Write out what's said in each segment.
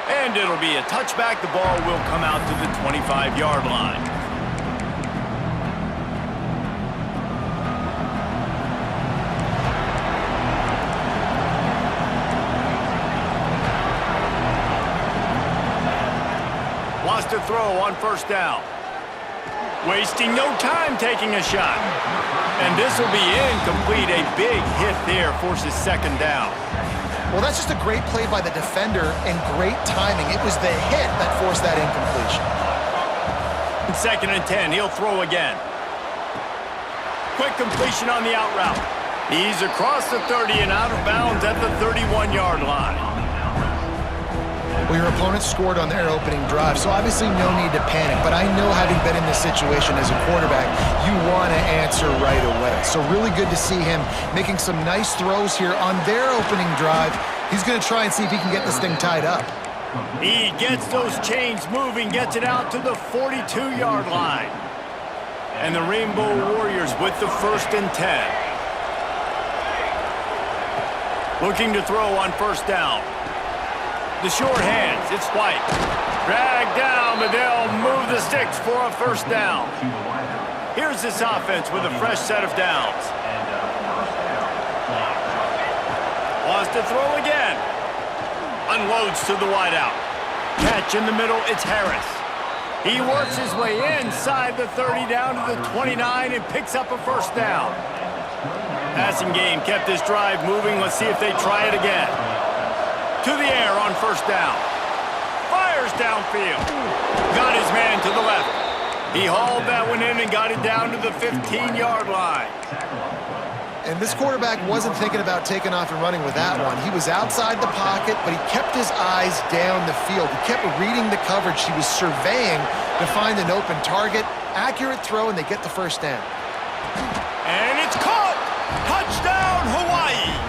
And it'll be a touchback. The ball will come out to the 25-yard line. Wants to throw on first down. Wasting no time taking a shot. And this will be incomplete. A big hit there forces second down. Well, that's just a great play by the defender and great timing. It was the hit that forced that incompletion. Second and 10, he'll throw again. Quick completion on the out route. He's across the 30 and out of bounds at the 31-yard line. Well, your opponent scored on their opening drive, so obviously no need to panic. But I know, having been in this situation as a quarterback, you want to answer right away. So really good to see him making some nice throws here on their opening drive. He's going to try and see if he can get this thing tied up. He gets those chains moving, gets it out to the 42-yard line. And the Rainbow Warriors with the 1st and 10. Looking to throw on first down. The short hands, it's White. Dragged down, but they'll move the sticks for a first down. Here's this offense with a fresh set of downs. Wants to throw again. Unloads to the wideout. Catch in the middle, it's Harris. He works his way inside the 30 down to the 29 and picks up a first down. Passing game kept this drive moving. Let's see if they try it again. To the air on first down. Fires downfield. Got his man to the left. He hauled that one in and got it down to the 15-yard line. And this quarterback wasn't thinking about taking off and running with that one. He was outside the pocket, but he kept his eyes down the field. He kept reading the coverage. He was surveying to find an open target. Accurate throw, and they get the first down. And it's caught! Touchdown, Hawaii!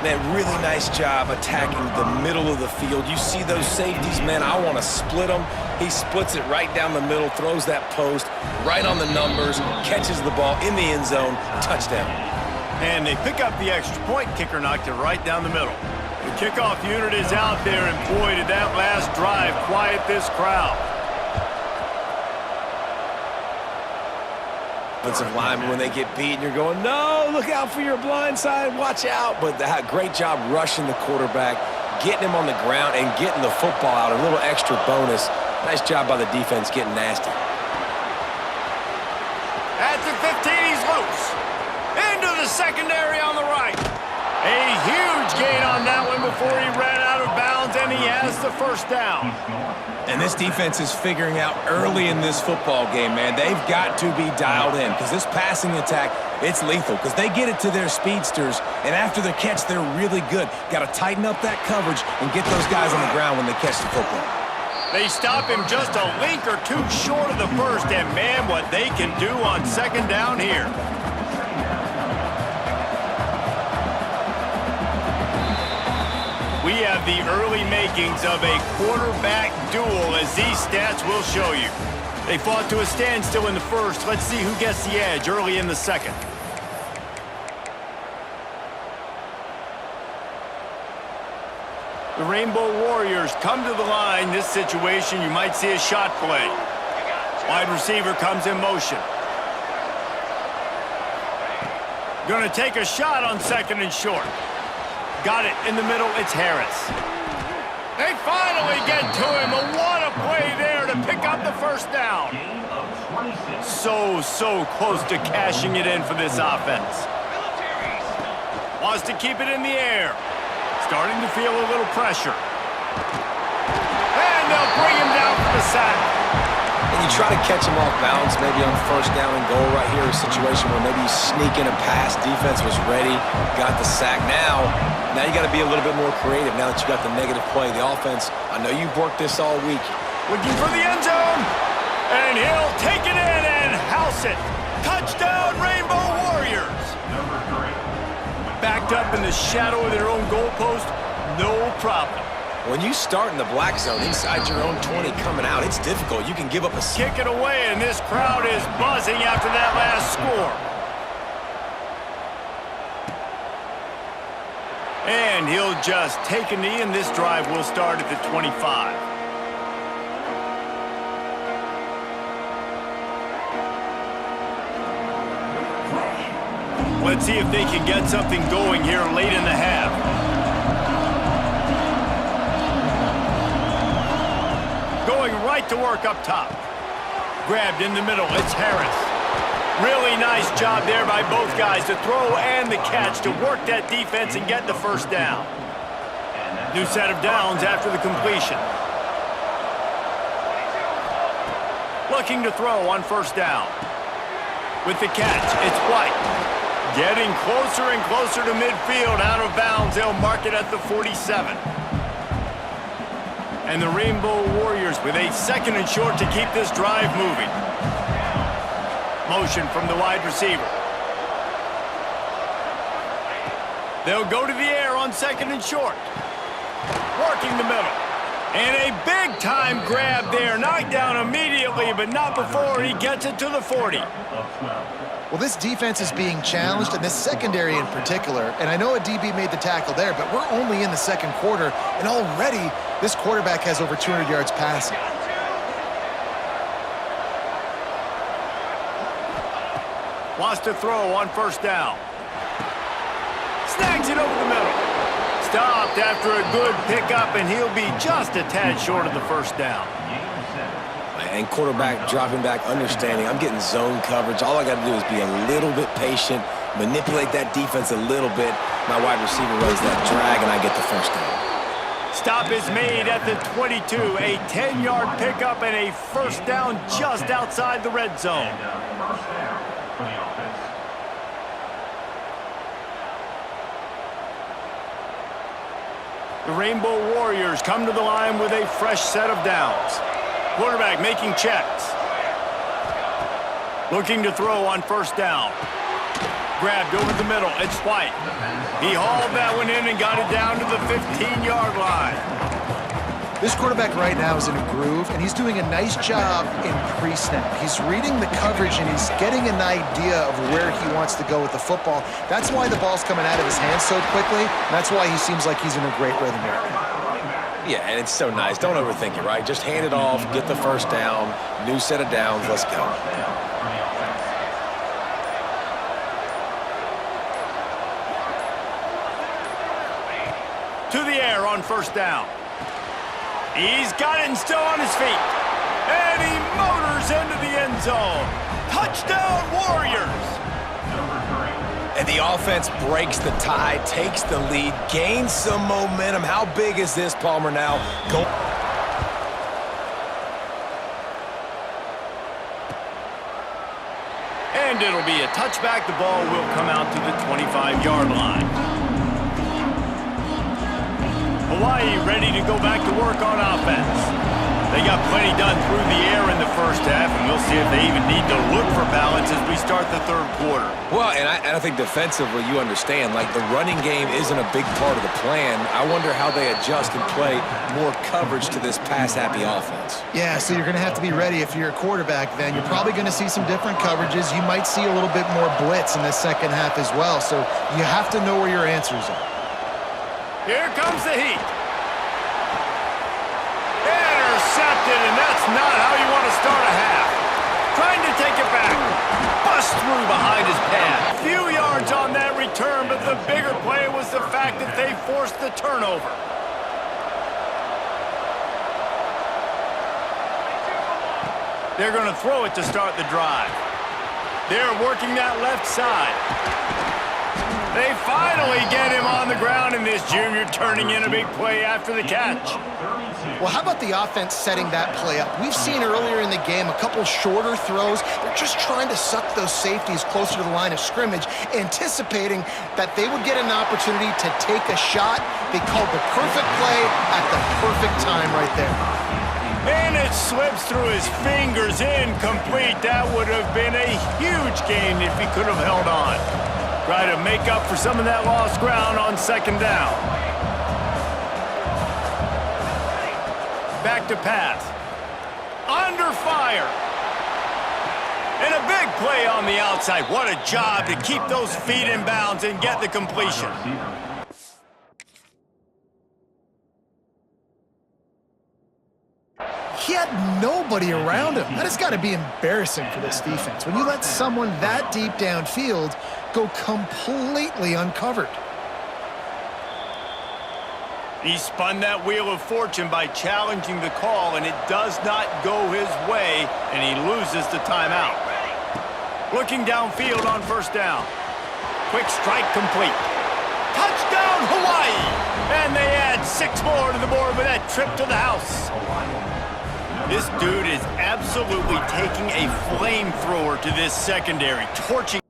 Man, really nice job attacking the middle of the field. You see those safeties, man, I want to split them. He splits it right down the middle, throws that post, right on the numbers, catches the ball in the end zone, touchdown. And they pick up the extra point. Kicker knocked it right down the middle. The kickoff unit is out there, and boy, did that last drive quiet this crowd. Offensive linemen, when they get beat, you're going, no, look out for your blind side, watch out. But that great job rushing the quarterback, getting him on the ground, and getting the football out, a little extra bonus. Nice job by the defense getting nasty. At the 15, he's loose. Into the secondary on the right. A huge gain on that one before he ran out of bounds, and he has the first down. And this defense is figuring out early in this football game, man. They've got to be dialed in because this passing attack, it's lethal because they get it to their speedsters, and after the catch, they're really good. Got to tighten up that coverage and get those guys on the ground when they catch the football. They stop him just a link or two short of the first, and man, what they can do on second down here. We have the early makings of a quarterback duel, as these stats will show you. They fought to a standstill in the first. Let's see who gets the edge early in the second. The Rainbow Warriors come to the line. This situation, you might see a shot play. Wide receiver comes in motion. Going to take a shot on second and short. Got it in the middle, it's Harris. They finally get to him. What a play there to pick up the first down. So close to cashing it in for this offense. Wants to keep it in the air. Starting to feel a little pressure. And they'll bring him down for the sack. And you try to catch him off balance, maybe on first down and goal right here, a situation where maybe you sneak in a pass, defense was ready, got the sack. Now you got to be a little bit more creative now that you got the negative play. The offense, I know you've worked this all week. Looking for the end zone, and he'll take it in and house it. Touchdown, Rainbow Warriors. Backed up in the shadow of their own goalpost, no problem. When you start in the black zone inside your own 20 coming out, it's difficult. You can give up a... Kick it away, and this crowd is buzzing after that last score. And he'll just take a knee, and this drive will start at the 25. Let's see if they can get something going here late in the half. Going right to work up top. Grabbed in the middle, it's Harris. Really nice job there by both guys, the throw and the catch to work that defense and get the first down. New set of downs after the completion. Looking to throw on first down. With the catch, it's White. Getting closer and closer to midfield, out of bounds. They'll mark it at the 47. And the Rainbow Warriors with a second and short to keep this drive moving. Motion from the wide receiver. They'll go to the air on second and short. Working the middle. And a big-time grab there. Knocked down immediately, but not before he gets it to the 40. Well, this defense is being challenged, and this secondary in particular. And I know a DB made the tackle there, but we're only in the second quarter, and already this quarterback has over 200 yards passing. Wants to throw on first down. Snags it over the middle. Stopped after a good pickup, and he'll be just a tad short of the first down. And quarterback dropping back, understanding I'm getting zone coverage. All I got to do is be a little bit patient, manipulate that defense a little bit. My wide receiver runs that drag, and I get the first down. Stop is made at the 22. A 10-yard pickup and a first down just outside the red zone. The Rainbow Warriors come to the line with a fresh set of downs. Quarterback making checks. Looking to throw on first down. Grabbed over the middle. It's White. He hauled that one in and got it down to the 15-yard line. This quarterback right now is in a groove, and he's doing a nice job in pre-snap. He's reading the coverage, and he's getting an idea of where he wants to go with the football. That's why the ball's coming out of his hands so quickly. That's why he seems like he's in a great rhythm here. Yeah, and it's so nice. Don't overthink it, right? Just hand it off, get the first down, new set of downs, let's go. To the air on first down. He's got it and still on his feet. And he motors into the end zone. Touchdown, Warriors! And the offense breaks the tie, takes the lead, gains some momentum. How big is this, Palmer, now? Go. And it'll be a touchback. The ball will come out to the 25-yard line. Hawaii ready to go back to work on offense. They got plenty done through the air in the first half, and we'll see if they even need to look for balance as we start the third quarter. Well, and I think defensively, you understand, like the running game isn't a big part of the plan. I wonder how they adjust and play more coverage to this pass-happy offense. Yeah, so you're going to have to be ready if you're a quarterback then. You're probably going to see some different coverages. You might see a little bit more blitz in the second half as well, so you have to know where your answers are. Here comes the heat. Intercepted, and that's not how you want to start a half. Trying to take it back. Bust through behind his pad. Few yards on that return, but the bigger play was the fact that they forced the turnover. They're going to throw it to start the drive. They're working that left side. They finally get him on the ground, and this junior turning in a big play after the catch. Well, how about the offense setting that play up? We've seen earlier in the game a couple shorter throws. They're just trying to suck those safeties closer to the line of scrimmage, anticipating that they would get an opportunity to take a shot. They called the perfect play at the perfect time right there. And it slips through his fingers, incomplete. That would have been a huge gain if he could have held on. Try to make up for some of that lost ground on second down. Back to pass. Under fire. And a big play on the outside. What a job to keep those feet in bounds and get the completion. He had nobody around him. That has got to be embarrassing for this defense when you let someone that deep downfield go completely uncovered. He spun that wheel of fortune by challenging the call, and it does not go his way, and he loses the timeout. Looking downfield on first down. Quick strike complete. Touchdown, Hawaii! And they add 6 more to the board with that trip to the house. This dude is absolutely taking a flamethrower to this secondary, torching